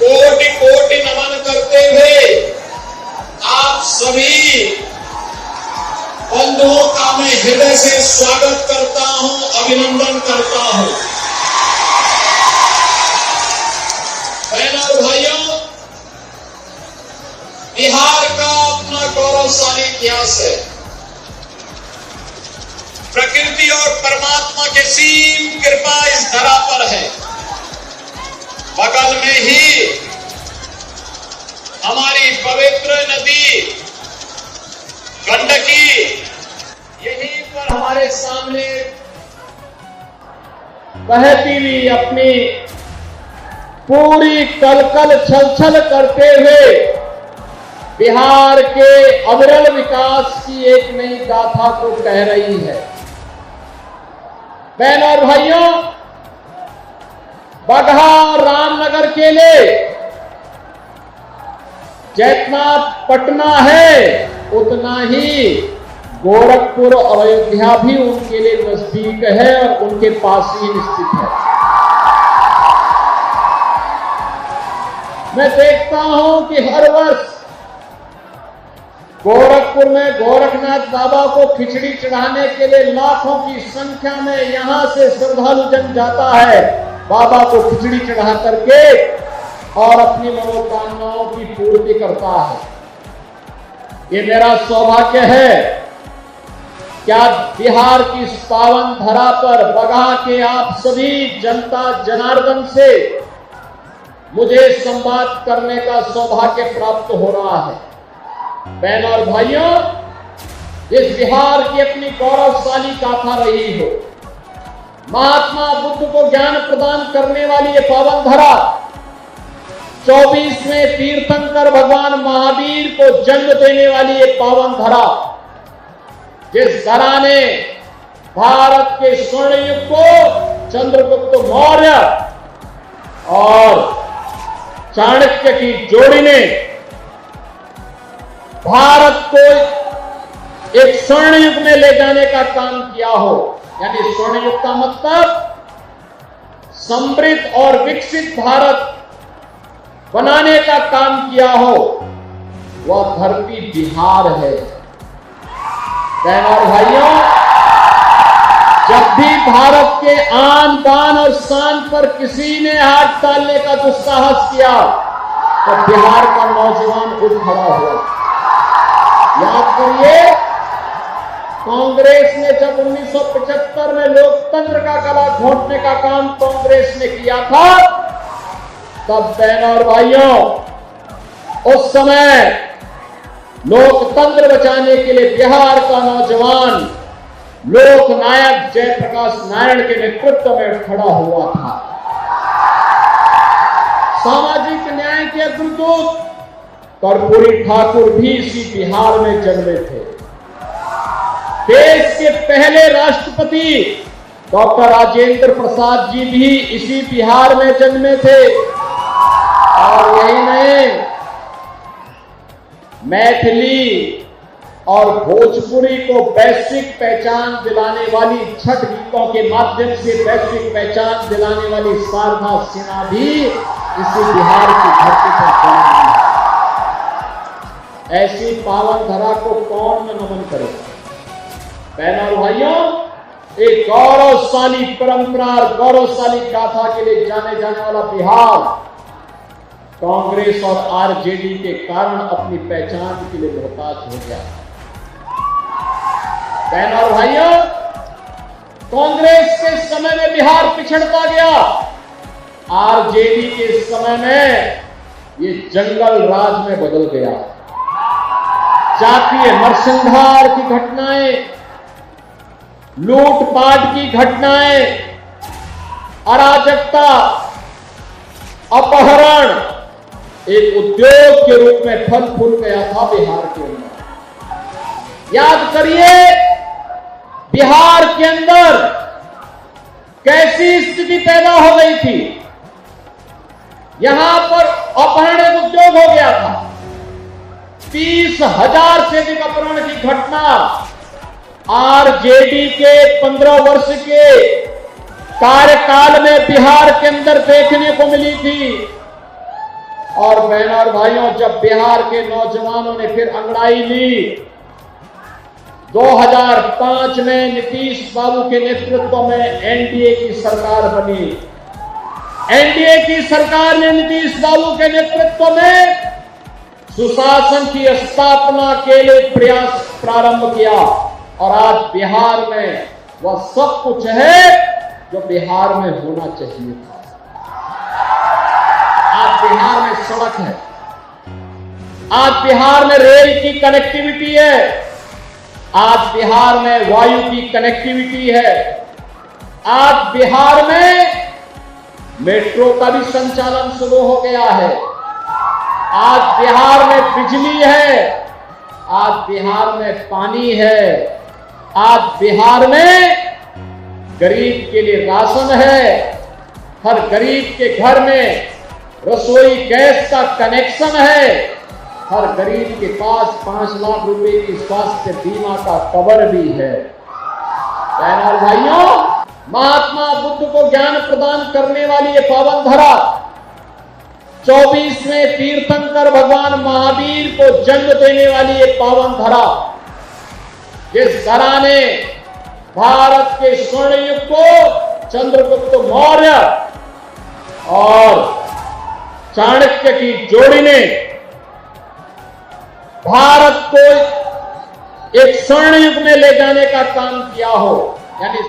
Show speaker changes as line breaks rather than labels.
कोटि कोटि नमन करते हुए आप सभी बंधुओं का मैं हृदय से स्वागत करता हूं, अभिनंदन करता हूं। बहनों और भाइयों, बिहार का अपना गौरवशाली इतिहास है। प्रकृति और परमात्मा की असीम कृपा इस धरा पर है। बगल में ही हमारी पवित्र नदी गंडकी, यहीं पर हमारे सामने बहती हुई अपनी पूरी कलकल छलछल करते हुए बिहार के अविरल विकास की एक नई गाथा को कह रही है। बहनों और भाइयों, बगहा रामनगर के लिए जितना पटना है उतना ही गोरखपुर और अयोध्या भी उनके लिए नजदीक है और उनके पास ही स्थित है। मैं देखता हूं कि हर वर्ष गोरखपुर में गोरखनाथ बाबा को खिचड़ी चढ़ाने के लिए लाखों की संख्या में यहां से श्रद्धालु जन जाता है, बाबा को खिचड़ी चढ़ा करके और अपनी मनोकामनाओं की पूर्ति करता है। ये मेरा सौभाग्य है क्या बिहार की इस पावन धरा पर बगहा के आप सभी जनता जनार्दन से मुझे संवाद करने का सौभाग्य प्राप्त हो रहा है। बहनों और भाइयों, इस बिहार की अपनी गौरवशाली गाथा रही हो। महात्मा बुद्ध को ज्ञान प्रदान करने वाली ये पावन धरा, 24वें तीर्थंकर भगवान महावीर को जन्म देने वाली ये पावन धरा, जिस धरा ने भारत के स्वर्ण युग को चंद्रगुप्त मौर्य और चाणक्य की जोड़ी ने भारत को एक स्वर्ण युग में ले जाने का काम किया हो। यानी स्वर्ण युग का मतलब समृद्ध और विकसित भारत बनाने का काम किया हो, वह धरती बिहार है। बहनों और भाइयों, जब भी भारत के आन बान और शान पर किसी ने हाथ डालने का दुस्साहस किया तो बिहार का नौजवान उठ खड़ा हुआ। याद करिए, कांग्रेस ने जब 1975 में लोकतंत्र का गला घोंटने का काम कांग्रेस ने किया था, तब बहनों और भाइयों, उस समय लोकतंत्र बचाने के लिए बिहार का नौजवान लोक नायक जयप्रकाश नारायण के नेतृत्व में खड़ा हुआ था। सामाजिक न्याय के अग्रदूत कर्पूरी ठाकुर भी इसी बिहार में जन्मे थे। देश के पहले राष्ट्रपति डॉक्टर राजेंद्र प्रसाद जी भी इसी बिहार में जन्मे थे। और यही नहीं, मैथिली और भोजपुरी को वैश्विक पहचान दिलाने वाली छठ गीतों के माध्यम से वैश्विक पहचान दिलाने वाली शारदा सिन्हा भी इसी बिहार की धरती पर जन्मी है। ऐसी पावन धरा को कौन न नमन करेगा। बहनों और भाइयों, एक गौरवशाली परंपरा और गौरवशाली गाथा के लिए जाने जाने वाला बिहार कांग्रेस और आरजेडी के कारण अपनी पहचान के लिए मोहताज हो गया। बहनों और भाइयों, कांग्रेस के समय में बिहार पिछड़ता गया, आरजेडी के समय में ये जंगल राज में बदल गया। जातीय नरसंहार की घटनाएं, लूटपाट की घटनाएं, अराजकता, अपहरण एक उद्योग के रूप में फल फूल गया था बिहार के अंदर। याद करिए, बिहार के अंदर कैसी स्थिति पैदा हो गई थी। यहां पर अपहरण एक उद्योग हो गया था। 30,000 से अधिक अपहरण की घटना आरजेडी के 15 वर्ष के कार्यकाल में बिहार के अंदर देखने को मिली थी। और बहनों और भाइयों, जब बिहार के नौजवानों ने फिर अंगड़ाई ली, 2005 में नीतीश बाबू के नेतृत्व में एनडीए की सरकार बनी। एनडीए की सरकार ने नीतीश बाबू के नेतृत्व में सुशासन की स्थापना के लिए प्रयास प्रारंभ किया और आज बिहार में वह सब कुछ है जो बिहार में होना चाहिए था। आज बिहार में सड़क है, आज बिहार में रेल की कनेक्टिविटी है, आज बिहार में वायु की कनेक्टिविटी है, आज बिहार में मेट्रो का भी संचालन शुरू हो गया है, आज बिहार में बिजली है, आज बिहार में पानी है, आज बिहार में गरीब के लिए राशन है, हर गरीब के घर में रसोई गैस का कनेक्शन है, हर गरीब के पास 5 लाख रुपए की स्वास्थ्य बीमा का कवर भी है। बहनों और भाइयों, महात्मा बुद्ध को ज्ञान प्रदान करने वाली ये पावन धरा, 24वें तीर्थंकर भगवान महावीर को जन्म देने वाली ये पावन धरा, जिस धरा ने भारत के स्वर्ण युग को चंद्रगुप्त मौर्य और चाणक्य की जोड़ी ने भारत को एक स्वर्ण युग में ले जाने का काम किया हो, यानी